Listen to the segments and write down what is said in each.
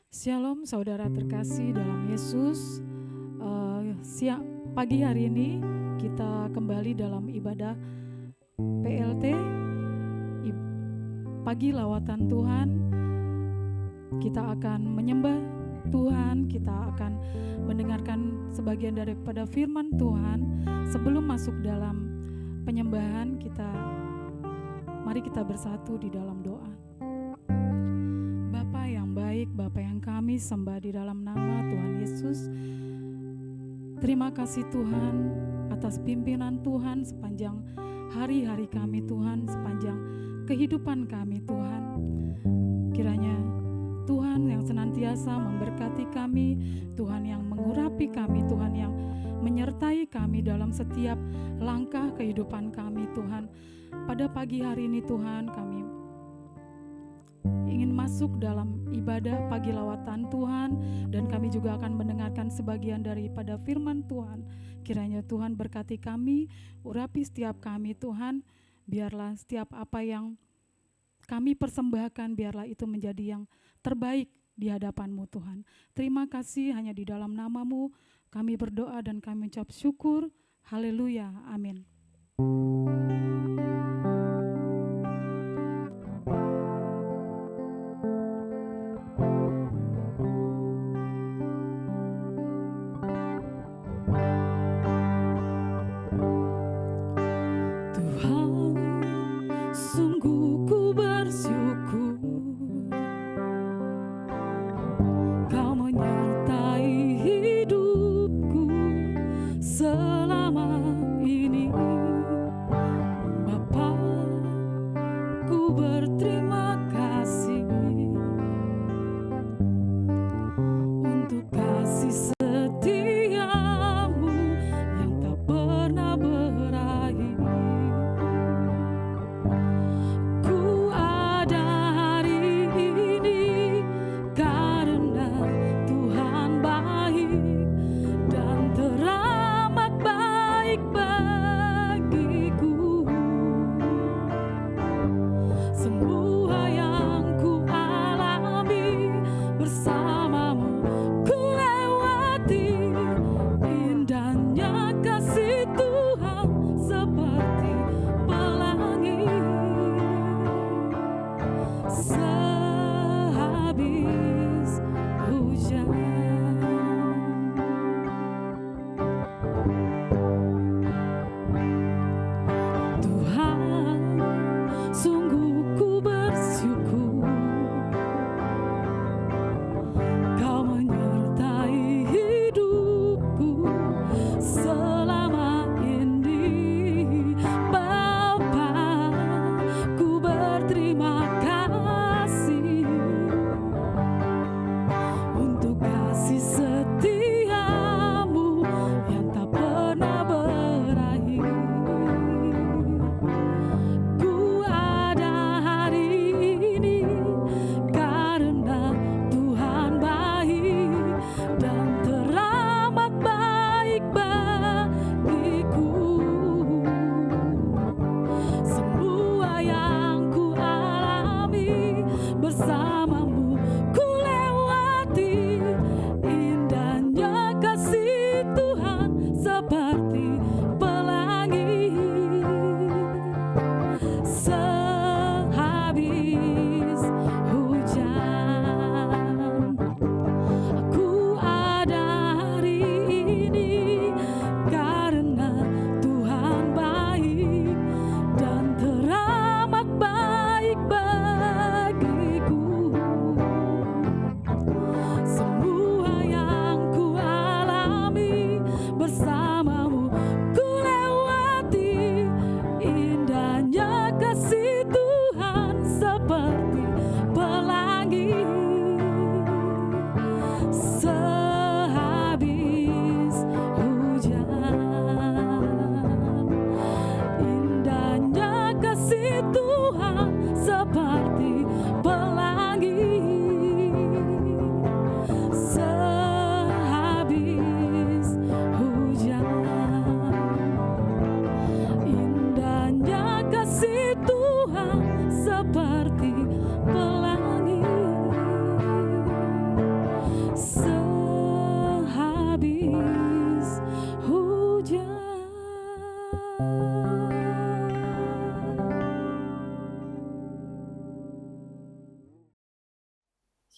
Shalom saudara terkasih dalam Yesus. Pagi hari ini kita kembali dalam ibadah PLT, pagi lawatan Tuhan. Kita akan menyembah Tuhan, kita akan mendengarkan sebagian daripada firman Tuhan. Sebelum masuk dalam penyembahan, mari kita bersatu di dalam doa. Bapa yang baik, Bapa yang kami sembah di dalam nama Tuhan Yesus. Terima kasih Tuhan atas pimpinan Tuhan sepanjang hari-hari kami Tuhan, sepanjang kehidupan kami Tuhan. Kiranya Tuhan yang senantiasa memberkati kami, Tuhan yang mengurapi kami, Tuhan yang menyertai kami dalam setiap langkah kehidupan kami Tuhan. Pada pagi hari ini Tuhan, kami ingin masuk dalam ibadah pagi lawatan Tuhan, dan kami juga akan mendengarkan sebagian daripada firman Tuhan. Kiranya Tuhan berkati kami, urapi setiap kami Tuhan, biarlah setiap apa yang kami persembahkan, biarlah itu menjadi yang terbaik di hadapan-Mu Tuhan. Terima kasih, hanya di dalam nama-Mu kami berdoa dan kami ucap syukur. Haleluya, amin.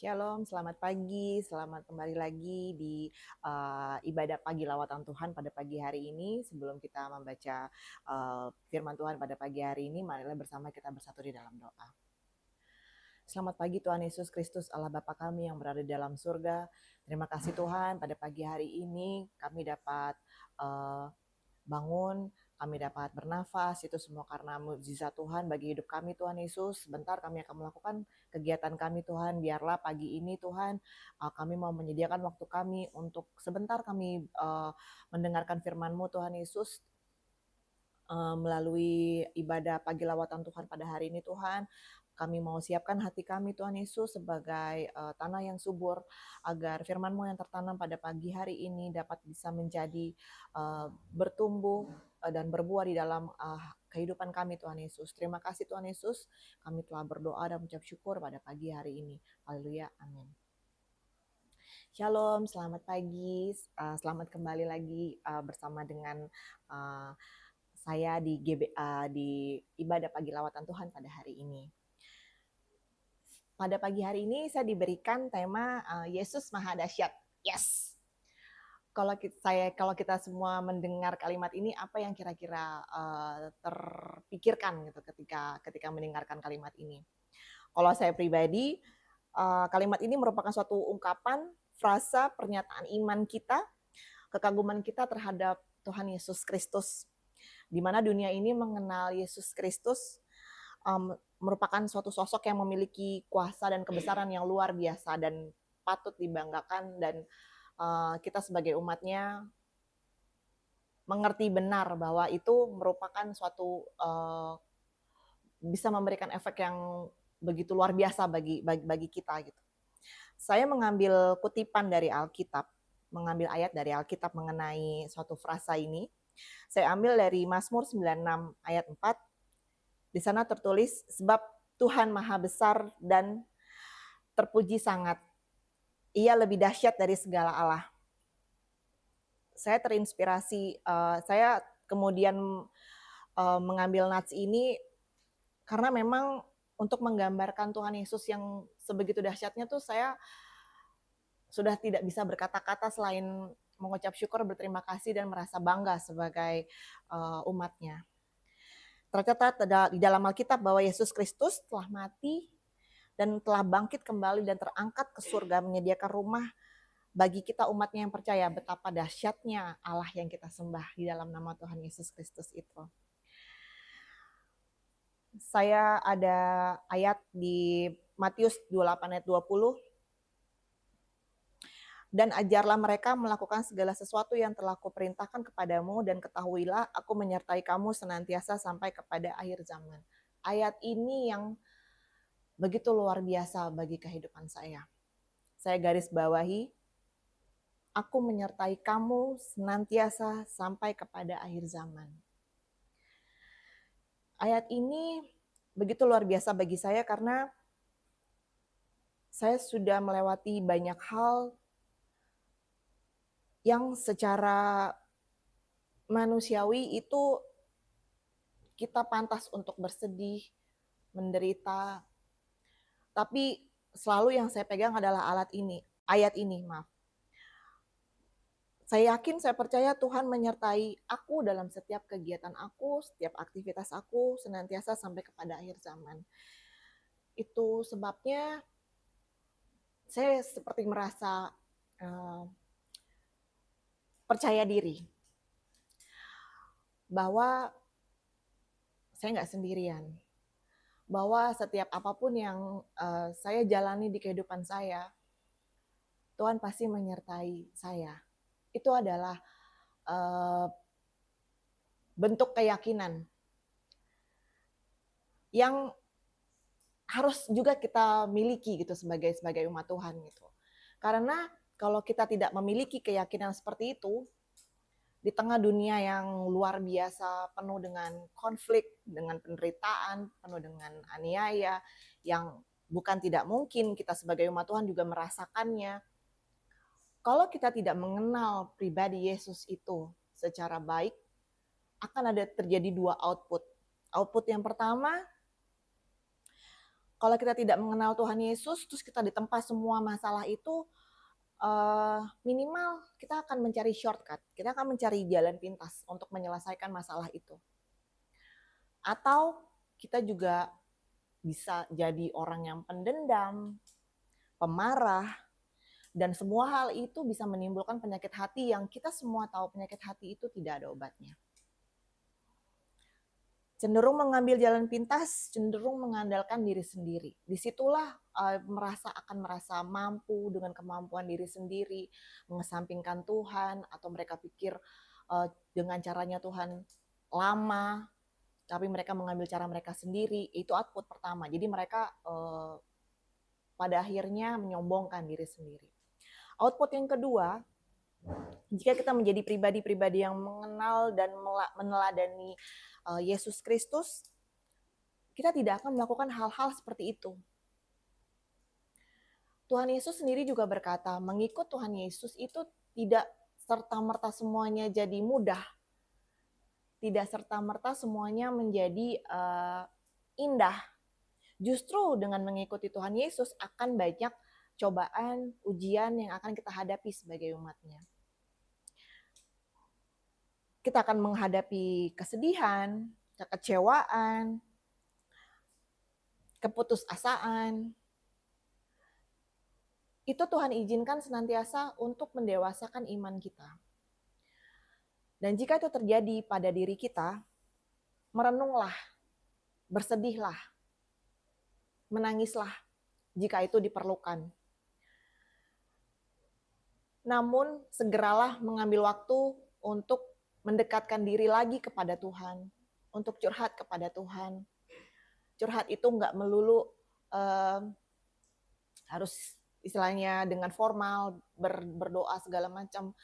Shalom, selamat pagi, selamat kembali lagi di ibadah pagi lawatan Tuhan pada pagi hari ini. Sebelum kita membaca firman Tuhan pada pagi hari ini, marilah bersama kita bersatu di dalam doa. Selamat pagi Tuhan Yesus Kristus, Allah Bapa kami yang berada di dalam surga. Terima kasih Tuhan, pada pagi hari ini kami dapat bangun, kami dapat bernafas, itu semua karena mukjizat Tuhan bagi hidup kami Tuhan Yesus. Sebentar kami akan melakukan kegiatan kami Tuhan, biarlah pagi ini Tuhan kami mau menyediakan waktu kami untuk sebentar kami mendengarkan firman-Mu Tuhan Yesus. Melalui ibadah pagi lawatan Tuhan pada hari ini Tuhan, kami mau siapkan hati kami Tuhan Yesus sebagai tanah yang subur, agar firman-Mu yang tertanam pada pagi hari ini dapat bisa menjadi bertumbuh dan berbuah di dalam kehidupan kami Tuhan Yesus. Terima kasih Tuhan Yesus, kami telah berdoa dan mengucap syukur pada pagi hari ini. Haleluya, amin. Shalom, selamat pagi, selamat kembali lagi bersama dengan saya di ibadah pagi lawatan Tuhan pada hari ini. Pada pagi hari ini saya diberikan tema Yesus Maha Dahsyat. Yes. Kalau kita semua mendengar kalimat ini, apa yang kira-kira terpikirkan gitu ketika mendengarkan kalimat ini? Kalau saya pribadi, kalimat ini merupakan suatu ungkapan, frasa, pernyataan iman kita, kekaguman kita terhadap Tuhan Yesus Kristus. Di mana dunia ini mengenal Yesus Kristus merupakan suatu sosok yang memiliki kuasa dan kebesaran yang luar biasa dan patut dibanggakan, dan kita sebagai umatnya mengerti benar bahwa itu merupakan suatu bisa memberikan efek yang begitu luar biasa bagi kita gitu. Saya mengambil kutipan dari Alkitab, mengambil ayat dari Alkitab mengenai suatu frasa ini. Saya ambil dari Mazmur 96 ayat 4. Di sana tertulis, sebab Tuhan Maha Besar dan terpuji sangat. Ia lebih dahsyat dari segala Allah. Saya terinspirasi, saya kemudian mengambil nats ini karena memang untuk menggambarkan Tuhan Yesus yang sebegitu dahsyatnya tuh saya sudah tidak bisa berkata-kata selain mengucap syukur, berterima kasih, dan merasa bangga sebagai umatnya. Tercatat di dalam Alkitab bahwa Yesus Kristus telah mati dan telah bangkit kembali dan terangkat ke surga, menyediakan rumah bagi kita umatnya yang percaya. Betapa dahsyatnya Allah yang kita sembah di dalam nama Tuhan Yesus Kristus itu. Saya ada ayat di Matius 28 ayat 20. Dan ajarlah mereka melakukan segala sesuatu yang telah kuperintahkan kepadamu, dan ketahuilah aku menyertai kamu senantiasa sampai kepada akhir zaman. Ayat ini yang begitu luar biasa bagi kehidupan saya. Saya garis bawahi, aku menyertai kamu senantiasa sampai kepada akhir zaman. Ayat ini begitu luar biasa bagi saya karena saya sudah melewati banyak hal yang secara manusiawi itu kita pantas untuk bersedih, menderita. Tapi selalu yang saya pegang adalah ayat ini, maaf. Saya yakin, saya percaya Tuhan menyertai aku dalam setiap kegiatan aku, setiap aktivitas aku, senantiasa sampai kepada akhir zaman. Itu sebabnya saya seperti merasa percaya diri bahwa saya nggak sendirian, bahwa setiap apapun yang saya jalani di kehidupan saya, Tuhan pasti menyertai saya. Itu adalah bentuk keyakinan yang harus juga kita miliki gitu sebagai umat Tuhan gitu. Karena kalau kita tidak memiliki keyakinan seperti itu, di tengah dunia yang luar biasa, penuh dengan konflik, dengan penderitaan, penuh dengan aniaya, yang bukan tidak mungkin kita sebagai umat Tuhan juga merasakannya. Kalau kita tidak mengenal pribadi Yesus itu secara baik, akan ada terjadi dua output. Output yang pertama, Kalau kita tidak mengenal Tuhan Yesus, terus kita ditempa semua masalah itu, minimal kita akan mencari shortcut, kita akan mencari jalan pintas untuk menyelesaikan masalah itu. Atau kita juga bisa jadi orang yang pendendam, pemarah, dan semua hal itu bisa menimbulkan penyakit hati yang kita semua tahu penyakit hati itu tidak ada obatnya. Cenderung mengambil jalan pintas, cenderung mengandalkan diri sendiri. Disitulah merasa mampu dengan kemampuan diri sendiri, mengesampingkan Tuhan, atau mereka pikir dengan caranya Tuhan lama, tapi mereka mengambil cara mereka sendiri. Itu output pertama. Jadi mereka pada akhirnya menyombongkan diri sendiri. Output yang kedua, jika kita menjadi pribadi-pribadi yang mengenal dan meneladani Yesus Kristus, kita tidak akan melakukan hal-hal seperti itu. Tuhan Yesus sendiri juga berkata, mengikut Tuhan Yesus itu tidak serta-merta semuanya jadi mudah. Tidak serta-merta semuanya menjadi indah. Justru dengan mengikuti Tuhan Yesus akan banyak cobaan, ujian yang akan kita hadapi sebagai umatnya. Kita akan menghadapi kesedihan, kekecewaan, keputusasaan. Itu Tuhan izinkan senantiasa untuk mendewasakan iman kita. Dan jika itu terjadi pada diri kita, merenunglah, bersedihlah, menangislah jika itu diperlukan. Namun segeralah mengambil waktu untuk mendekatkan diri lagi kepada Tuhan, untuk curhat kepada Tuhan. Curhat itu nggak melulu harus istilahnya dengan formal, berdoa segala macam.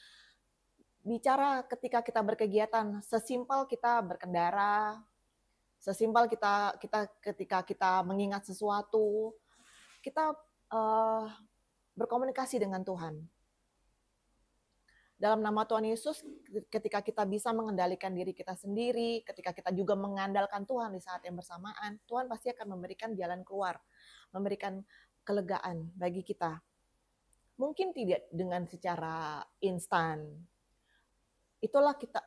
Bicara ketika kita berkegiatan, sesimpel kita berkendara, sesimpel kita ketika kita mengingat sesuatu, kita berkomunikasi dengan Tuhan. Dalam nama Tuhan Yesus, ketika kita bisa mengendalikan diri kita sendiri, ketika kita juga mengandalkan Tuhan di saat yang bersamaan, Tuhan pasti akan memberikan jalan keluar, memberikan kelegaan bagi kita. Mungkin tidak dengan secara instan. Itulah kita,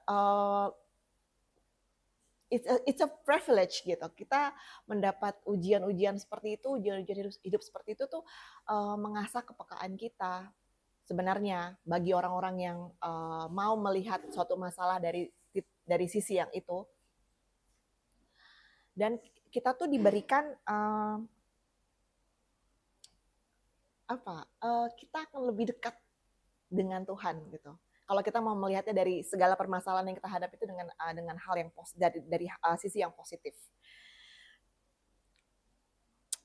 it's a privilege gitu. Kita mendapat ujian-ujian seperti itu, ujian-ujian hidup seperti itu tuh mengasah kepekaan kita. Sebenarnya bagi orang-orang yang mau melihat suatu masalah dari sisi yang itu, dan kita tuh diberikan kita akan lebih dekat dengan Tuhan gitu. Kalau kita mau melihatnya dari segala permasalahan yang kita hadapi itu dengan hal yang dari sisi yang positif.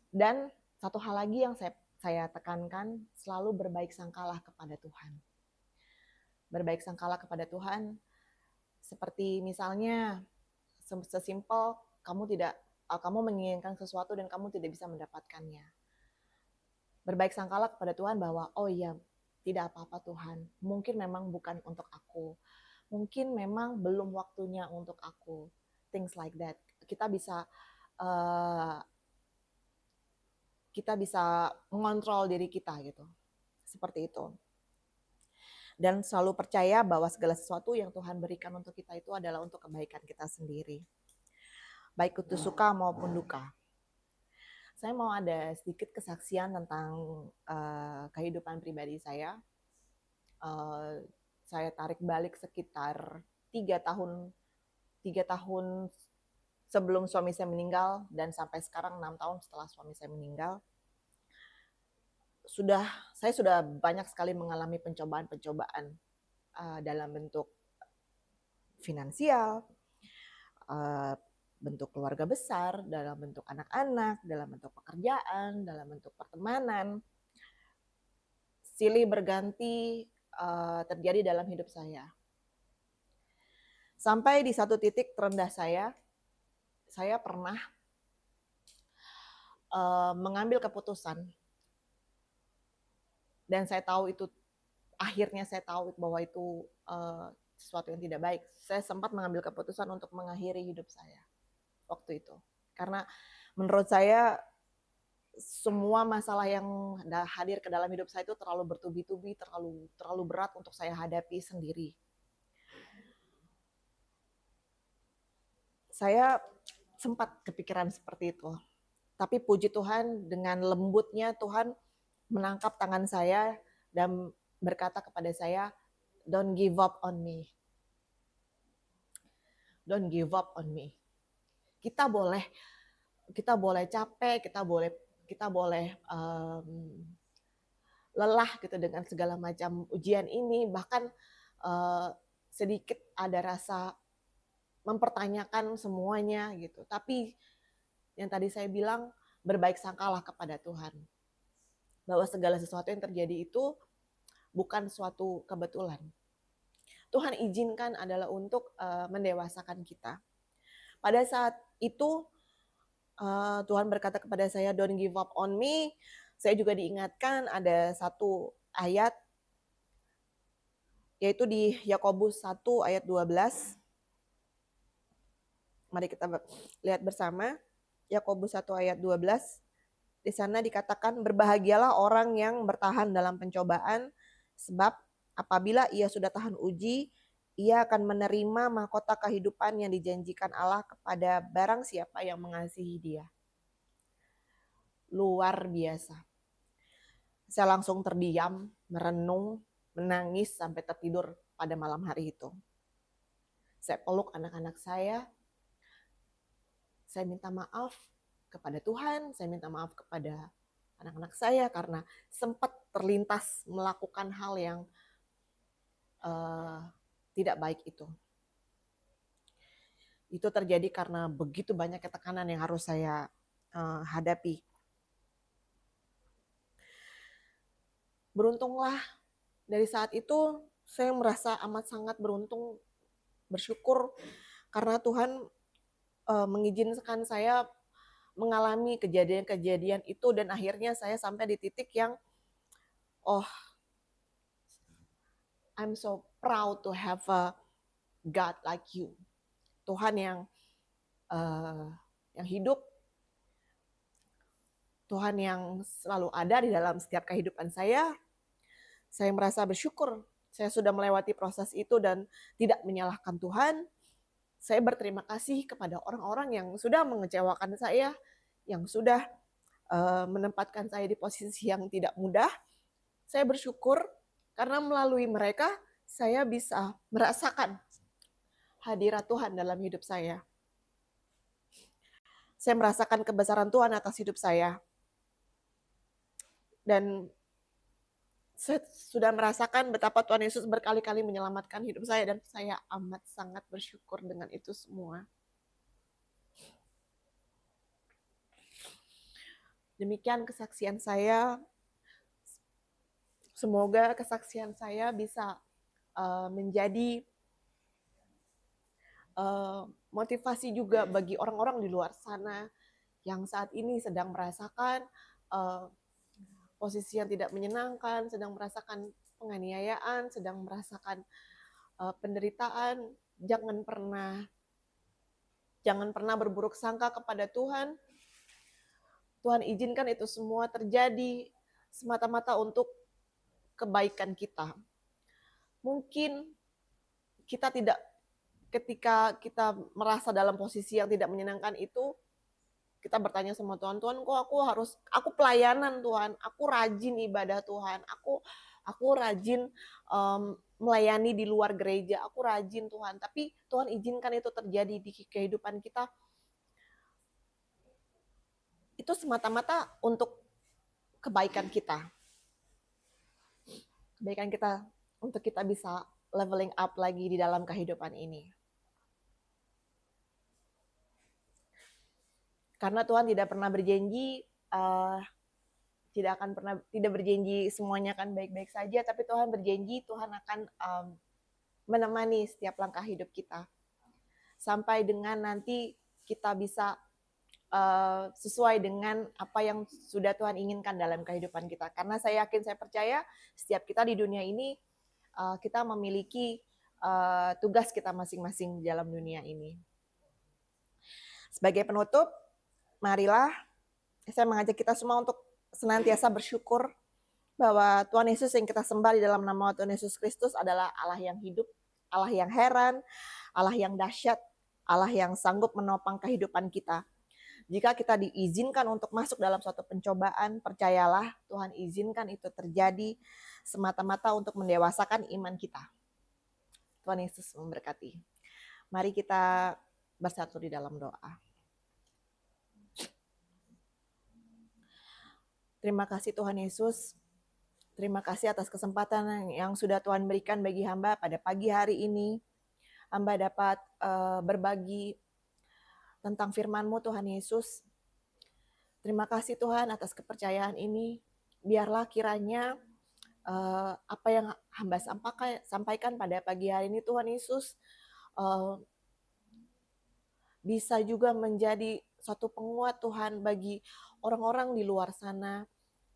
Dan satu hal lagi yang saya tekankan, selalu berbaik sangkalah kepada Tuhan. Berbaik sangkalah kepada Tuhan, seperti misalnya sesimpel kamu menginginkan sesuatu dan kamu tidak bisa mendapatkannya. Berbaik sangkalah kepada Tuhan bahwa, oh iya, tidak apa-apa Tuhan, mungkin memang bukan untuk aku, mungkin memang belum waktunya untuk aku, things like that. Kita bisa mengontrol diri kita gitu, seperti itu. Dan selalu percaya bahwa segala sesuatu yang Tuhan berikan untuk kita itu adalah untuk kebaikan kita sendiri, baik itu suka maupun duka. Saya mau ada sedikit kesaksian tentang kehidupan pribadi saya. Saya tarik balik sekitar 3 tahun sebelum suami saya meninggal, dan sampai sekarang 6 tahun setelah suami saya meninggal. Saya sudah banyak sekali mengalami pencobaan-pencobaan dalam bentuk finansial, bentuk keluarga besar, dalam bentuk anak-anak, dalam bentuk pekerjaan, dalam bentuk pertemanan. Silih berganti terjadi dalam hidup saya. Sampai di satu titik terendah saya pernah mengambil keputusan, dan saya tahu itu, akhirnya saya tahu bahwa itu sesuatu yang tidak baik. Saya sempat mengambil keputusan untuk mengakhiri hidup saya waktu itu. Karena menurut saya semua masalah yang hadir ke dalam hidup saya itu terlalu bertubi-tubi, terlalu berat untuk saya hadapi sendiri. Saya sempat kepikiran seperti itu. Tapi puji Tuhan, dengan lembutnya Tuhan menangkap tangan saya dan berkata kepada saya, "Don't give up on me. Don't give up on me." Kita boleh capek, kita boleh lelah gitu dengan segala macam ujian ini, bahkan sedikit ada rasa mempertanyakan semuanya gitu. Tapi yang tadi saya bilang, berbaik sangkalah kepada Tuhan, bahwa segala sesuatu yang terjadi itu bukan suatu kebetulan. Tuhan izinkan adalah untuk mendewasakan kita. Pada saat itu Tuhan berkata kepada saya, "Don't give up on me." Saya juga diingatkan ada satu ayat, yaitu di Yakobus 1 ayat 12. Mari kita lihat bersama. Yakobus 1 ayat 12. Di sana dikatakan, "Berbahagialah orang yang bertahan dalam pencobaan, sebab apabila ia sudah tahan uji, ia akan menerima mahkota kehidupan yang dijanjikan Allah kepada barang siapa yang mengasihi Dia." Luar biasa. Saya langsung terdiam, merenung, menangis sampai tertidur pada malam hari itu. Saya peluk anak-anak saya minta maaf kepada Tuhan, saya minta maaf kepada anak-anak saya karena sempat terlintas melakukan hal yang tidak baik itu. Itu terjadi karena begitu banyak tekanan yang harus saya hadapi. Beruntunglah dari saat itu saya merasa amat sangat beruntung, bersyukur karena Tuhan mengizinkan saya mengalami kejadian-kejadian itu, dan akhirnya saya sampai di titik yang I'm so proud to have a God like you. Tuhan yang hidup, Tuhan yang selalu ada di dalam setiap kehidupan saya. Saya merasa bersyukur saya sudah melewati proses itu dan tidak menyalahkan Tuhan. Saya berterima kasih kepada orang-orang yang sudah mengecewakan saya, yang sudah menempatkan saya di posisi yang tidak mudah. Saya bersyukur karena melalui mereka saya bisa merasakan hadirat Tuhan dalam hidup saya. Saya merasakan kebesaran Tuhan atas hidup saya. Dan saya sudah merasakan betapa Tuhan Yesus berkali-kali menyelamatkan hidup saya, dan saya amat sangat bersyukur dengan itu semua. Demikian kesaksian saya. Semoga kesaksian saya bisa menjadi motivasi juga bagi orang-orang di luar sana yang saat ini sedang merasakan posisi yang tidak menyenangkan, sedang merasakan penganiayaan, sedang merasakan penderitaan. Jangan pernah berburuk sangka kepada Tuhan. Tuhan izinkan itu semua terjadi semata-mata untuk kebaikan kita. Mungkin kita tidak, ketika kita merasa dalam posisi yang tidak menyenangkan itu, kita bertanya sama Tuhan, "Tuhan, kok aku pelayanan Tuhan, aku rajin ibadah Tuhan, aku rajin melayani di luar gereja, aku rajin Tuhan." Tapi Tuhan izinkan itu terjadi di kehidupan kita. Itu semata-mata untuk kebaikan kita. Kebaikan kita untuk kita bisa leveling up lagi di dalam kehidupan ini. Karena Tuhan tidak pernah berjanji, tidak berjanji semuanya akan baik-baik saja, tapi Tuhan berjanji Tuhan akan menemani setiap langkah hidup kita. Sampai dengan nanti kita bisa sesuai dengan apa yang sudah Tuhan inginkan dalam kehidupan kita. Karena saya yakin, saya percaya setiap kita di dunia ini, kita memiliki tugas kita masing-masing di dalam dunia ini. Sebagai penutup, marilah Saya mengajak kita semua untuk senantiasa bersyukur bahwa Tuhan Yesus yang kita sembah di dalam nama Tuhan Yesus Kristus adalah Allah yang hidup, Allah yang heran, Allah yang dahsyat, Allah yang sanggup menopang kehidupan kita. Jika kita diizinkan untuk masuk dalam suatu pencobaan, percayalah Tuhan izinkan itu terjadi semata-mata untuk mendewasakan iman kita. Tuhan Yesus memberkati. Mari kita bersatu di dalam doa. Terima kasih Tuhan Yesus. Terima kasih atas kesempatan yang sudah Tuhan berikan bagi hamba pada pagi hari ini. Hamba dapat berbagi tentang firman-Mu Tuhan Yesus. Terima kasih Tuhan atas kepercayaan ini. Biarlah kiranya apa yang hamba sampaikan pada pagi hari ini Tuhan Yesus bisa juga menjadi suatu penguat Tuhan bagi orang-orang di luar sana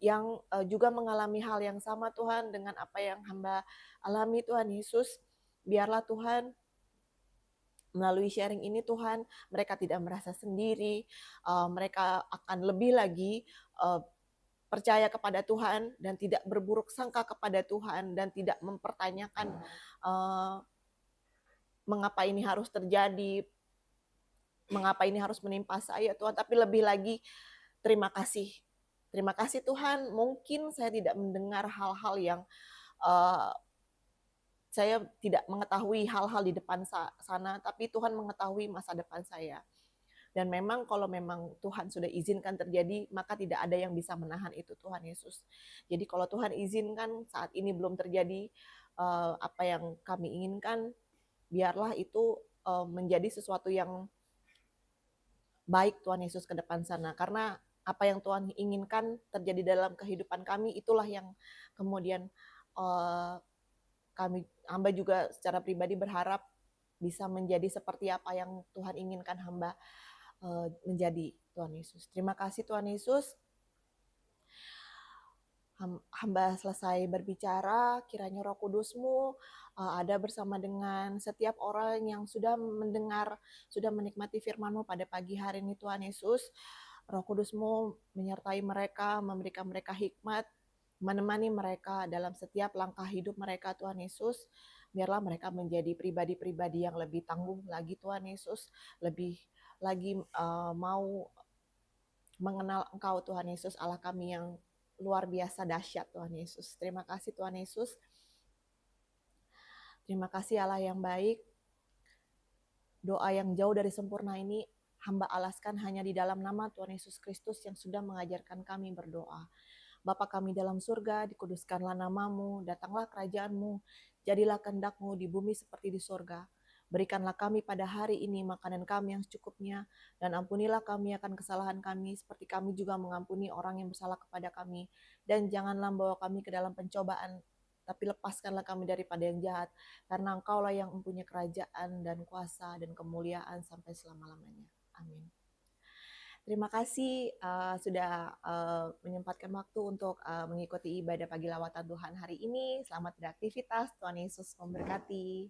yang juga mengalami hal yang sama Tuhan dengan apa yang hamba alami Tuhan Yesus. Biarlah Tuhan melalui sharing ini Tuhan mereka tidak merasa sendiri, mereka akan lebih lagi percaya kepada Tuhan dan tidak berburuk sangka kepada Tuhan dan tidak mempertanyakan mengapa ini harus terjadi, mengapa ini harus menimpa saya Tuhan, tapi lebih lagi terima kasih. Terima kasih Tuhan, mungkin saya tidak mendengar hal-hal yang saya tidak mengetahui hal-hal di depan sana, tapi Tuhan mengetahui masa depan saya. Dan memang kalau memang Tuhan sudah izinkan terjadi, maka tidak ada yang bisa menahan itu Tuhan Yesus. Jadi kalau Tuhan izinkan saat ini belum terjadi apa yang kami inginkan, biarlah itu menjadi sesuatu yang baik Tuhan Yesus ke depan sana. Karena apa yang Tuhan inginkan terjadi dalam kehidupan kami, itulah yang kemudian hamba juga secara pribadi berharap bisa menjadi seperti apa yang Tuhan inginkan hamba menjadi Tuhan Yesus. Terima kasih Tuhan Yesus. Hamba selesai berbicara, kiranya Roh Kudus-Mu ada bersama dengan setiap orang yang sudah mendengar, sudah menikmati firman-Mu pada pagi hari ini Tuhan Yesus. Roh Kudus-Mu menyertai mereka, memberikan mereka hikmat, menemani mereka dalam setiap langkah hidup mereka Tuhan Yesus. Biarlah mereka menjadi pribadi-pribadi yang lebih tangguh lagi Tuhan Yesus, lebih lagi mau mengenal Engkau Tuhan Yesus, Allah kami yang luar biasa dahsyat Tuhan Yesus. Terima kasih Tuhan Yesus. Terima kasih Allah yang baik. Doa yang jauh dari sempurna ini hamba alaskan hanya di dalam nama Tuhan Yesus Kristus yang sudah mengajarkan kami berdoa. Bapa kami dalam surga, dikuduskanlah namamu, datanglah kerajaanmu, jadilah kehendak-Mu di bumi seperti di surga. Berikanlah kami pada hari ini makanan kami yang secukupnya, dan ampunilah kami akan kesalahan kami, seperti kami juga mengampuni orang yang bersalah kepada kami. Dan janganlah membawa kami ke dalam pencobaan, tapi lepaskanlah kami daripada yang jahat, karena Engkaulah yang mempunyai kerajaan dan kuasa dan kemuliaan sampai selama-lamanya. Amin. Terima kasih sudah menyempatkan waktu untuk mengikuti ibadah pagi lawatan Tuhan hari ini. Selamat beraktivitas, Tuhan Yesus memberkati.